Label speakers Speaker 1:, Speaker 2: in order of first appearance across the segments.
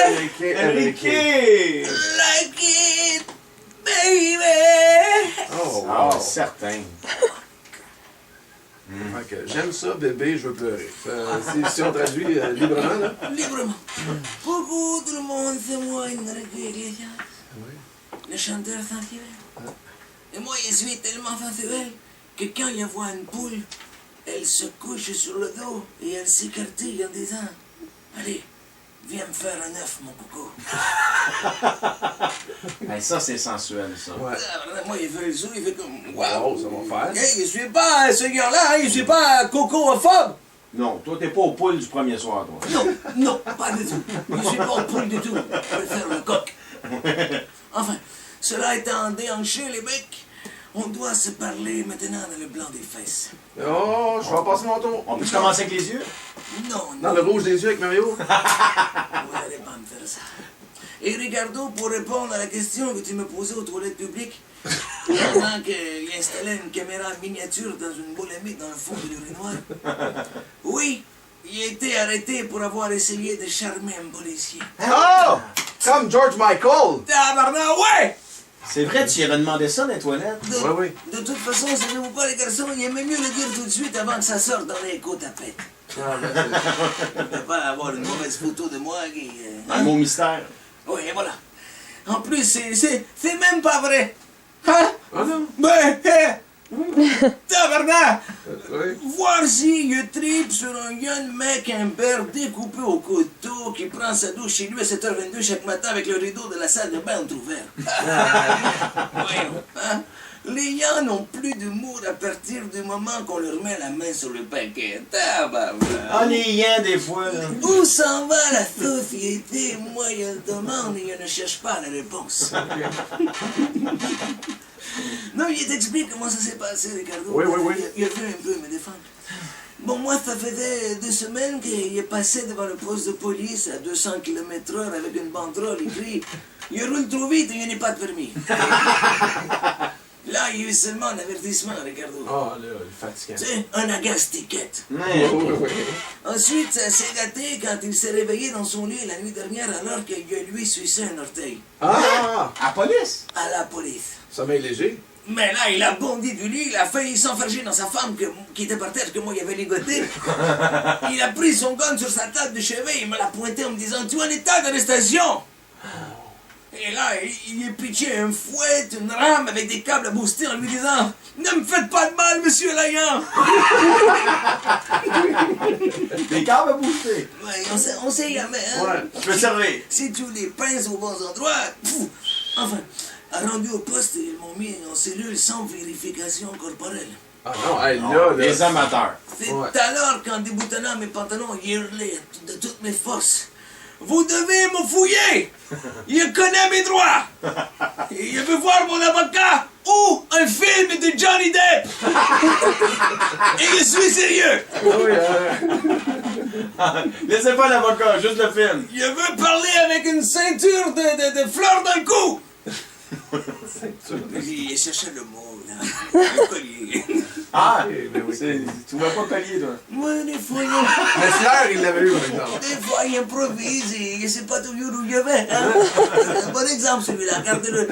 Speaker 1: Enrique!
Speaker 2: Like it, baby!
Speaker 3: Oh,
Speaker 1: Ah,
Speaker 3: wow.
Speaker 1: certain.
Speaker 3: Ok, j'aime ça, bébé, je veux pleurer. Si on traduit librement, là.
Speaker 2: Librement. Beaucoup tout le monde c'est moi, Enrique Iglesias.
Speaker 3: Oui.
Speaker 2: Le chanteur sensuel. Et moi, je suis tellement sensuel que quand il voit une poule, elle se couche sur le dos et elle s'écartille en disant « Allez, viens me faire un œuf, mon coco.
Speaker 1: Hey, ça, c'est sensuel, ça.
Speaker 3: Ouais.
Speaker 2: Moi, il fait le sou, il fait comme «
Speaker 3: Wow,
Speaker 2: Wow!
Speaker 3: ça va faire.
Speaker 2: Hey, je suis pas ce gars-là, hein, je suis pas coco-ophobe.
Speaker 1: Non, toi, t'es pas au poule du premier soir, toi.
Speaker 2: Non, non, pas du tout. Je suis pas au poule du tout. Je préfère le coq. Enfin, cela étant déhanché, les becs, on doit se parler maintenant dans le blanc des fesses.
Speaker 3: Oh, je vais passer mon tour.
Speaker 1: On peut commencer avec les yeux?
Speaker 2: Non,
Speaker 3: Dans
Speaker 2: non,
Speaker 3: le rouge des yeux avec Mario?
Speaker 2: vous n'allez pas me faire ça. Et Ricardo, pour répondre à la question que tu me posais aux toilettes publiques, pendant qu'il installait une caméra miniature dans une boulamique dans le fond de l'urinoir, oui, il a été arrêté pour avoir essayé de charmer un policier.
Speaker 3: Oh! Comme George Michael!
Speaker 2: Tabarnak, ouais!
Speaker 1: C'est vrai, tu y avais demandé ça dans les toilettes?
Speaker 3: Oui, oui.
Speaker 2: De toute façon, savez-vous quoi, les garçons, il aimait mieux le dire tout de suite avant que ça sorte dans les côtes à pète.
Speaker 3: Ah, ben,
Speaker 2: On ne peut pas avoir une mauvaise photo de moi qui...
Speaker 1: Un mot mystère.
Speaker 2: Oui, et voilà. En plus, c'est même pas vrai. Hein?
Speaker 3: ah non?
Speaker 2: Ben, tabarnak!
Speaker 3: Oui.
Speaker 2: Voir si je tripe sur un jeune mec imberbe découpé au couteau qui prend sa douche chez lui à 7h22 chaque matin avec le rideau de la salle de bain entrouvert. Voyons, hein? Les gens n'ont plus d'humour à partir du moment qu'on leur met la main sur le paquet. Tabarnak!
Speaker 1: Ennuyant des fois, là.
Speaker 2: Où s'en va la société? Moi, je le demande et je ne cherche pas la réponse. Non, il t'explique comment ça s'est passé, Ricardo.
Speaker 3: Oui, oui, oui.
Speaker 2: Il a vu un peu me défendre. Bon, moi, ça faisait 2 semaines qu'il est passé devant le poste de police à 200 km/h avec une banderole écrit « Il roule trop vite et il n'y a pas de permis ». Là, il y a eu seulement un avertissement, Ricardo.
Speaker 3: Ah, là, il est fatiguant.
Speaker 2: Tu sais, un agace-ticket.
Speaker 3: Oui,
Speaker 1: Ouais.
Speaker 3: oui, oui.
Speaker 2: Ensuite, ça s'est gâté quand il s'est réveillé dans son lit la nuit dernière alors qu'il a lui sucé un orteil.
Speaker 3: Ah!
Speaker 1: À la police?
Speaker 2: À la police.
Speaker 3: Sommeil léger.
Speaker 2: Mais là, il a bondi du lit, il a failli s'enfarger dans sa femme qui était par terre, que moi, il avait ligoté. Il a pris son gun sur sa table de chevet, il me l'a pointé en me disant « Tu es en état d'arrestation !» Et là, il est pitché un fouet, une rame avec des câbles à booster en lui disant « Ne me faites pas de mal, monsieur Layan !»
Speaker 1: Des câbles à booster.
Speaker 2: Ouais, on sait jamais, hein?
Speaker 3: Ouais.
Speaker 1: Je peux servir.
Speaker 2: Si tu les pinces aux bons endroits, pfff. Enfin, rendu au poste, ils m'ont mis en cellule sans vérification corporelle.
Speaker 3: Ah non, hey, là, là.
Speaker 1: Les amateurs.
Speaker 2: C'est
Speaker 3: Ouais.
Speaker 2: alors qu'en déboutonnant mes pantalons, il hurlait de toutes mes forces. Vous devez me fouiller! Il connaît mes droits! Et il veut voir mon avocat ou un film de Johnny Depp! Et je suis sérieux!
Speaker 3: Ah oui,
Speaker 1: Laissez pas l'avocat, juste le film.
Speaker 2: Je veux parler avec une ceinture de fleurs dans le cou! Il cherchait le mot, là. Le collier.
Speaker 1: Ah,
Speaker 3: ben oui.
Speaker 1: tu vois pas collier, toi.
Speaker 2: Moi, des fois,
Speaker 3: Mais Fleur, il l'avait eu, par exemple.
Speaker 2: des fois, il improvise et il sait pas toujours où il va. Hein? C'est un bon exemple, celui-là. Regardez-le.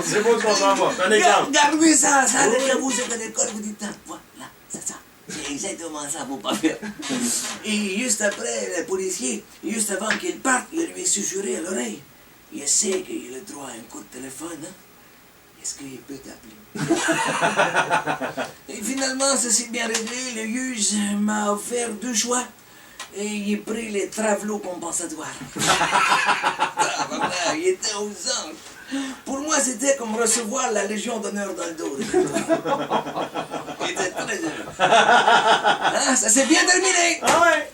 Speaker 1: C'est beau ce qu'on s'en va. C'est un exemple.
Speaker 2: Regardez ça, quand vous êtes à l'école, vous dites, voilà, c'est ça. C'est exactement ça, faut pas faire. Et juste après, le policier, juste avant qu'il parte, il lui a susurré à l'oreille. Il sait qu'il a le droit à un coup de téléphone, hein? Est-ce qu'il peut t'appeler? Et finalement, ça s'est bien réglé. Le juge m'a offert 2 choix. Et il a pris les travelots compensatoires. Ah, il était aux anges. Pour moi, c'était comme recevoir la Légion d'honneur dans le dos. Il était très heureux. Ah, ça s'est bien terminé.
Speaker 1: Ah ouais.